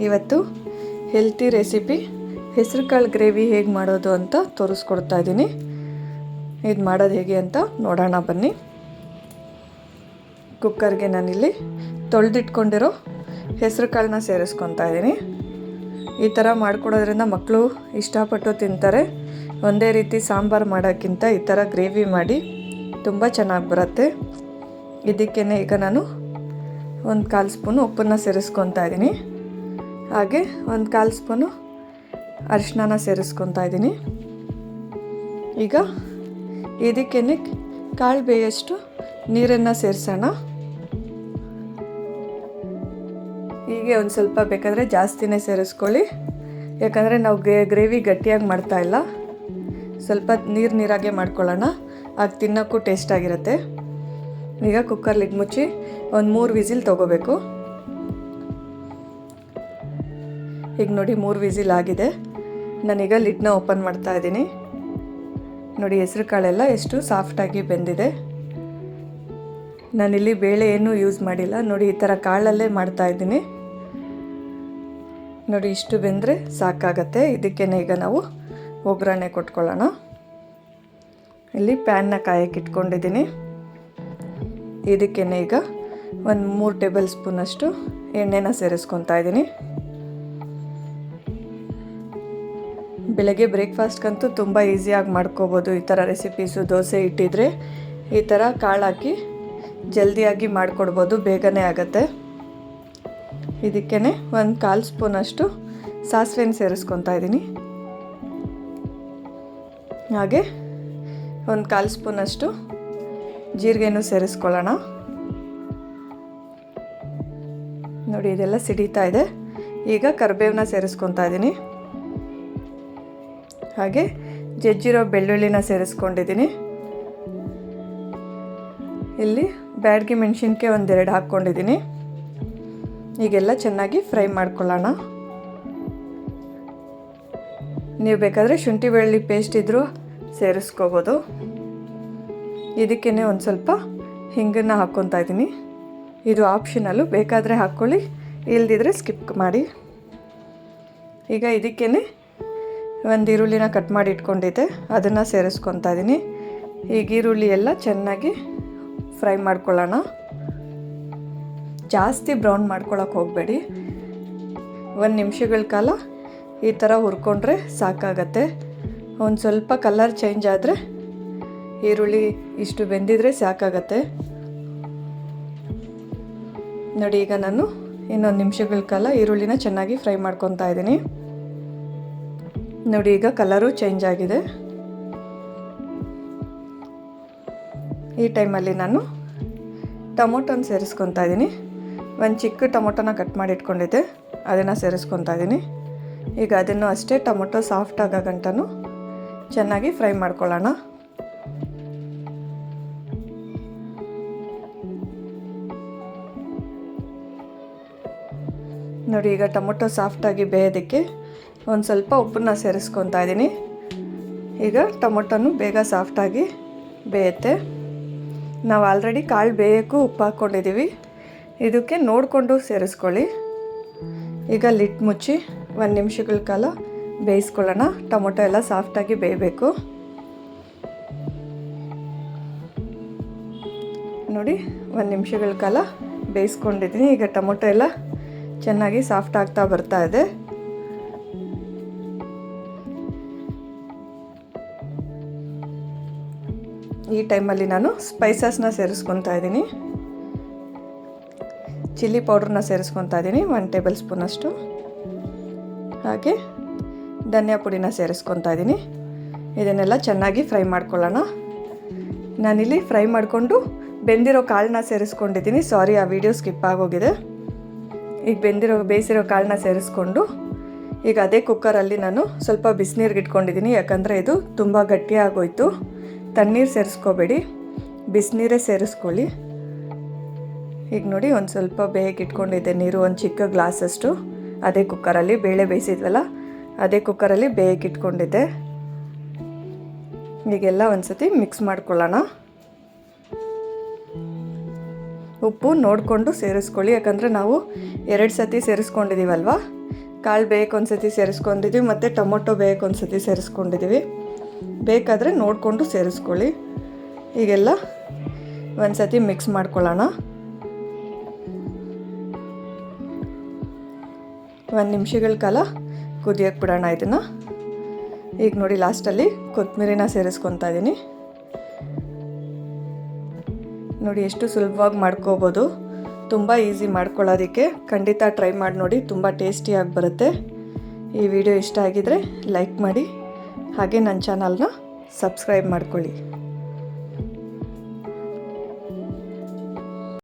ಇವತ್ತು healthy recipe ಹೆಸರು ಕಾಳು ಗ್ರೇವಿ ಹೇಗೆ ಮಾಡೋದು ಅಂತ ತೋರಿಸ್ಕೊಡ್ತಾ ಇದ್ದೀನಿ. ಇದು ಮಾಡೋದು ಹೇಗೆ ಅಂತ ನೋಡೋಣ ಬನ್ನಿ. ಕುಕ್ಕರ್ಗೆ ನಾನಿಲ್ಲಿ ತೊಳೆದಿಟ್ಕೊಂಡಿರೋ ಹೆಸರು ಕಾಳನ್ನ ಸೇರಿಸ್ಕೊತಾ ಇದ್ದೀನಿ. ಈ ಥರ ಮಾಡಿಕೊಡೋದ್ರಿಂದ ಮಕ್ಕಳು ಇಷ್ಟಪಟ್ಟು ತಿಂತಾರೆ. ಒಂದೇ ರೀತಿ ಸಾಂಬಾರು ಮಾಡೋಕ್ಕಿಂತ ಈ ಥರ ಗ್ರೇವಿ ಮಾಡಿ ತುಂಬ ಚೆನ್ನಾಗಿ ಬರುತ್ತೆ. ಇದಕ್ಕೇ ಈಗ ನಾನು 1/4 ಸ್ಪೂನು ಉಪ್ಪನ್ನು ಸೇರಿಸ್ಕೊತಾ ಇದ್ದೀನಿ. ಹಾಗೆ 1/4 ಸ್ಪೂನು ಅರಿಶಿನ ಸೇರಿಸ್ಕೊತಾ ಇದ್ದೀನಿ. ಈಗ ಇದಕ್ಕೇ ಕಾಳು ಬೇಯಷ್ಟು ನೀರನ್ನು ಸೇರಿಸೋಣ. ಹೀಗೆ ಒಂದು ಸ್ವಲ್ಪ ಬೇಕಾದರೆ ಜಾಸ್ತಿನೇ ಸೇರಿಸ್ಕೊಳ್ಳಿ, ಯಾಕಂದರೆ ನಾವು ಗ್ರೇವಿ ಗಟ್ಟಿಯಾಗಿ ಮಾಡ್ತಾಯಿಲ್ಲ, ಸ್ವಲ್ಪ ನೀರಾಗೆ ಮಾಡ್ಕೊಳ್ಳೋಣ, ಆಗ ತಿನ್ನೋಕ್ಕೂ ಟೇಸ್ಟಾಗಿರುತ್ತೆ. ಈಗ ಕುಕ್ಕರ್ ಲಿಡ್ ಮುಚ್ಚಿ ಒಂದು 3 ವಿಸಿಲ್ ತೊಗೋಬೇಕು. ಈಗ ನೋಡಿ 3 ವಿಸಿಲ್ ಆಗಿದೆ. ನಾನೀಗ ಲಿಡ್ನ ಓಪನ್ ಮಾಡ್ತಾ ಇದ್ದೀನಿ. ನೋಡಿ ಹೆಸರು ಕಾಳೆಲ್ಲ ಎಷ್ಟು ಸಾಫ್ಟಾಗಿ ಬೆಂದಿದೆ. ನಾನಿಲ್ಲಿ ಬೇಳೆ ಏನೂ ಯೂಸ್ ಮಾಡಿಲ್ಲ. ನೋಡಿ ಈ ಥರ ಕಾಳಲ್ಲೇ ಮಾಡ್ತಾ ಇದ್ದೀನಿ. ನೋಡಿ ಇಷ್ಟು ಬೆಂದರೆ ಸಾಕಾಗತ್ತೆ. ಇದಕ್ಕೇ ಈಗ ನಾವು ಒಗ್ಗರಣೆ ಕೊಟ್ಕೊಳ್ಳೋಣ. ಇಲ್ಲಿ ಪ್ಯಾನ್ನ ಕಾಯಕ್ಕೆ ಇಟ್ಕೊಂಡಿದ್ದೀನಿ. ಇದಕ್ಕೇ ಈಗ ಒಂದು 3 ಟೇಬಲ್ ಸ್ಪೂನಷ್ಟು ಎಣ್ಣೆನ ಸೇರಿಸ್ಕೊತಾ ಇದ್ದೀನಿ. ಬೆಳಗ್ಗೆ ಬ್ರೇಕ್ಫಾಸ್ಟ್ಗಂತೂ ತುಂಬ ಈಸಿಯಾಗಿ ಮಾಡ್ಕೋಬೋದು ಈ ಥರ ರೆಸಿಪೀಸು. ದೋಸೆ ಇಟ್ಟಿದ್ರೆ ಈ ಥರ ಕಾಳು ಹಾಕಿ ಜಲ್ದಿಯಾಗಿ ಮಾಡಿಕೊಡ್ಬೋದು, ಬೇಗನೆ ಆಗುತ್ತೆ. ಇದಕ್ಕೇ 1/4 ಸ್ಪೂನಷ್ಟು ಸಾಸಿವೆನ ಸೇರಿಸ್ಕೊತಾ ಇದ್ದೀನಿ. ಹಾಗೆ 1/4 ಸ್ಪೂನಷ್ಟು ಜೀರಿಗೆನೂ ಸೇರಿಸ್ಕೊಳ್ಳೋಣ. ನೋಡಿ ಇದೆಲ್ಲ ಸಿಡಿತಾ ಇದೆ. ಈಗ ಕರಿಬೇವನ್ನ ಸೇರಿಸ್ಕೊತಾ ಇದ್ದೀನಿ. ಹಾಗೆ ಜಜ್ಜಿರೋ ಬೆಳ್ಳುಳ್ಳಿನ ಸೇರಿಸ್ಕೊಂಡಿದ್ದೀನಿ. ಇಲ್ಲಿ ಬ್ಯಾಡಗಿ ಮೆಣಸಿನ್ಕಾಯಿ 1-2 ಹಾಕ್ಕೊಂಡಿದ್ದೀನಿ. ಈಗೆಲ್ಲ ಚೆನ್ನಾಗಿ ಫ್ರೈ ಮಾಡ್ಕೊಳ್ಳೋಣ. ನೀವು ಬೇಕಾದರೆ ಶುಂಠಿ ಬೆಳ್ಳುಳ್ಳಿ ಪೇಸ್ಟ್ ಇದ್ದರೂ ಸೇರಿಸ್ಕೋಬೋದು. ಇದಕ್ಕೇ ಒಂದು ಸ್ವಲ್ಪ ಹಿಂಗನ್ನು ಹಾಕ್ಕೊತಾ ಇದ್ದೀನಿ. ಇದು ಆಪ್ಷನಲ್ಲು, ಬೇಕಾದರೆ ಹಾಕ್ಕೊಳ್ಳಿ, ಇಲ್ದಿದ್ರೆ ಸ್ಕಿಪ್ ಮಾಡಿ. ಈಗ ಇದಕ್ಕೇ ಒಂದು ಈರುಳ್ಳಿನ ಕಟ್ ಮಾಡಿ ಇಟ್ಕೊಂಡಿದ್ದೆ, ಅದನ್ನು ಸೇರಿಸ್ಕೊತಾ ಇದ್ದೀನಿ. ಈಗ ಈರುಳ್ಳಿ ಎಲ್ಲ ಚೆನ್ನಾಗಿ ಫ್ರೈ ಮಾಡ್ಕೊಳ್ಳೋಣ. ಜಾಸ್ತಿ ಬ್ರೌನ್ ಮಾಡ್ಕೊಳ್ಳೋಕೆ ಹೋಗಬೇಡಿ. 1 ನಿಮಿಷಗಳ ಕಾಲ ಈ ಥರ ಹುರ್ಕೊಂಡ್ರೆ ಸಾಕಾಗತ್ತೆ. ಒಂದು ಸ್ವಲ್ಪ ಕಲರ್ ಚೇಂಜ್ ಆದರೆ ಈರುಳ್ಳಿ ಇಷ್ಟು ಬೆಂದಿದ್ರೆ ಸಾಕಾಗತ್ತೆ. ನೋಡಿ ಈಗ ನಾನು ಇನ್ನೊಂದು ನಿಮಿಷಗಳ ಕಾಲ ಈರುಳ್ಳಿನ ಚೆನ್ನಾಗಿ ಫ್ರೈ ಮಾಡ್ಕೊತಾ ಇದ್ದೀನಿ. ನೋಡಿ ಈಗ ಕಲರು ಚೇಂಜ್ ಆಗಿದೆ. ಈ ಟೈಮಲ್ಲಿ ನಾನು ಟೊಮೊಟೊನ ಸೇರಿಸ್ಕೊತಾ ಇದ್ದೀನಿ. ಒಂದು ಚಿಕ್ಕ ಟೊಮೊಟೊನ ಕಟ್ ಮಾಡಿ ಇಟ್ಕೊಂಡಿದ್ದೆ, ಅದನ್ನು ಸೇರಿಸ್ಕೊತಾ ಇದ್ದೀನಿ. ಈಗ ಅದನ್ನು ಅಷ್ಟೇ ಟೊಮೊಟೊ ಸಾಫ್ಟ್ ಆಗೋ ಗಂಟನೂ ಚೆನ್ನಾಗಿ ಫ್ರೈ ಮಾಡ್ಕೊಳ್ಳೋಣ. ನೋಡಿ ಈಗ ಟೊಮೊಟೊ ಸಾಫ್ಟಾಗಿ ಬೇಯೋದಕ್ಕೆ ಒಂದು ಸ್ವಲ್ಪ ಉಪ್ಪನ್ನ ಸೇರಿಸ್ಕೊತಾ ಇದ್ದೀನಿ. ಈಗ ಟೊಮೊಟೊನು ಬೇಗ ಸಾಫ್ಟಾಗಿ ಬೇಯುತ್ತೆ. ನಾವು ಆಲ್ರೆಡಿ ಕಾಳು ಬೇಯೋಕ್ಕೂ ಉಪ್ಪು ಹಾಕ್ಕೊಂಡಿದ್ದೀವಿ, ಇದಕ್ಕೆ ನೋಡಿಕೊಂಡು ಸೇರಿಸ್ಕೊಳ್ಳಿ. ಈಗ ಲಿಡ್ ಮುಚ್ಚಿ 1 ನಿಮಿಷಗಳ ಕಾಲ ಬೇಯಿಸ್ಕೊಳ್ಳೋಣ. ಟೊಮೊಟೊ ಎಲ್ಲ ಸಾಫ್ಟಾಗಿ ಬೇಯಬೇಕು. ನೋಡಿ 1 ನಿಮಿಷಗಳ ಕಾಲ ಬೇಯಿಸ್ಕೊಂಡಿದ್ದೀನಿ. ಈಗ ಟೊಮೊಟೊ ಎಲ್ಲ ಚೆನ್ನಾಗಿ ಸಾಫ್ಟ್ ಆಗ್ತಾ ಬರ್ತಾ ಇದೆ. ಈ ಟೈಮಲ್ಲಿ ನಾನು ಸ್ಪೈಸಸ್ನ ಸೇರಿಸ್ಕೊತಾ ಇದ್ದೀನಿ. ಚಿಲ್ಲಿ ಪೌಡ್ರನ್ನ ಸೇರಿಸ್ಕೊತಾ ಇದ್ದೀನಿ 1 ಟೇಬಲ್ ಸ್ಪೂನಷ್ಟು. ಹಾಗೆ ಧನಿಯಾ ಪುಡಿನ ಸೇರಿಸ್ಕೊತಾ ಇದ್ದೀನಿ. ಇದನ್ನೆಲ್ಲ ಚೆನ್ನಾಗಿ ಫ್ರೈ ಮಾಡ್ಕೊಳ್ಳೋಣ. ನಾನಿಲ್ಲಿ ಫ್ರೈ ಮಾಡಿಕೊಂಡು ಬೆಂದಿರೋ ಕಾಳನ್ನ ಸೇರಿಸ್ಕೊಂಡಿದ್ದೀನಿ. ಸಾರಿ, ಆ ವಿಡಿಯೋ ಸ್ಕಿಪ್ ಆಗೋಗಿದೆ. ಈಗ ಬೇಯಿಸಿರೋ ಕಾಳನ್ನ ಸೇರಿಸ್ಕೊಂಡು ಈಗ ಅದೇ ಕುಕ್ಕರಲ್ಲಿ ನಾನು ಸ್ವಲ್ಪ ಬಿಸಿನೀರಿಗೆ ಇಟ್ಕೊಂಡಿದ್ದೀನಿ, ಯಾಕಂದರೆ ಇದು ತುಂಬ ಗಟ್ಟಿಯಾಗೋಯ್ತು. ತಣ್ಣೀರು ಸೇರಿಸ್ಕೋಬೇಡಿ, ಬಿಸಿನೀರೇ ಸೇರಿಸ್ಕೊಳ್ಳಿ. ಈಗ ನೋಡಿ ಒಂದು ಸ್ವಲ್ಪ ಬೇಯಕ್ಕೆ ಇಟ್ಕೊಂಡಿದ್ದೆ ನೀರು, ಒಂದು ಚಿಕ್ಕ ಗ್ಲಾಸಷ್ಟು. ಅದೇ ಕುಕ್ಕರಲ್ಲಿ ಬೇಳೆ ಬೇಯಿಸಿದ್ವಲ್ಲ, ಅದೇ ಕುಕ್ಕರಲ್ಲಿ ಬೇಯಕ್ಕೆ ಇಟ್ಕೊಂಡಿದ್ದೆ. ಈಗೆಲ್ಲ ಒಂದು ಸತಿ ಮಿಕ್ಸ್ ಮಾಡ್ಕೊಳ್ಳೋಣ. ಉಪ್ಪು ನೋಡಿಕೊಂಡು ಸೇರಿಸ್ಕೊಳ್ಳಿ, ಯಾಕಂದರೆ ನಾವು 2 ಸತಿ ಸೇರಿಸ್ಕೊಂಡಿದ್ದೀವಲ್ವ. ಕಾಳು ಬೇಯಕ್ಕೆ ಸತಿ ಸೇರಿಸ್ಕೊಂಡಿದ್ದೀವಿ ಮತ್ತು ಟೊಮೊಟೊ ಬೇಯಕ್ಕೆ ಸತಿ ಸೇರಿಸ್ಕೊಂಡಿದ್ದೀವಿ. ಬೇಕಾದರೆ ನೋಡಿಕೊಂಡು ಸೇರಿಸ್ಕೊಳ್ಳಿ. ಈಗೆಲ್ಲ ಒಂದು ಸತಿ ಮಿಕ್ಸ್ ಮಾಡ್ಕೊಳ್ಳೋಣ. 1 ನಿಮಿಷಗಳ ಕಾಲ ಕುದಿಯೋಕ್ಕೆ ಬಿಡೋಣ ಇದನ್ನು. ಈಗ ನೋಡಿ ಲಾಸ್ಟಲ್ಲಿ ಕೊತ್ತಂಬರಿನ ಸೇರಿಸ್ಕೊತಾ ಇದ್ದೀನಿ. ನೋಡಿ ಎಷ್ಟು ಸುಲಭವಾಗಿ ಮಾಡ್ಕೋಬೋದು, ತುಂಬ ಈಸಿ ಮಾಡ್ಕೊಳ್ಳೋದಕ್ಕೆ. ಖಂಡಿತ ಟ್ರೈ ಮಾಡಿ ನೋಡಿ, ತುಂಬ ಟೇಸ್ಟಿಯಾಗಿ ಬರುತ್ತೆ. ಈ ವಿಡಿಯೋ ಇಷ್ಟ ಆಗಿದರೆ ಲೈಕ್ ಮಾಡಿ, ಹಾಗೆ ನನ್ನ ಚಾನಲ್ನ ಸಬ್ಸ್ಕ್ರೈಬ್ ಮಾಡ್ಕೊಳ್ಳಿ.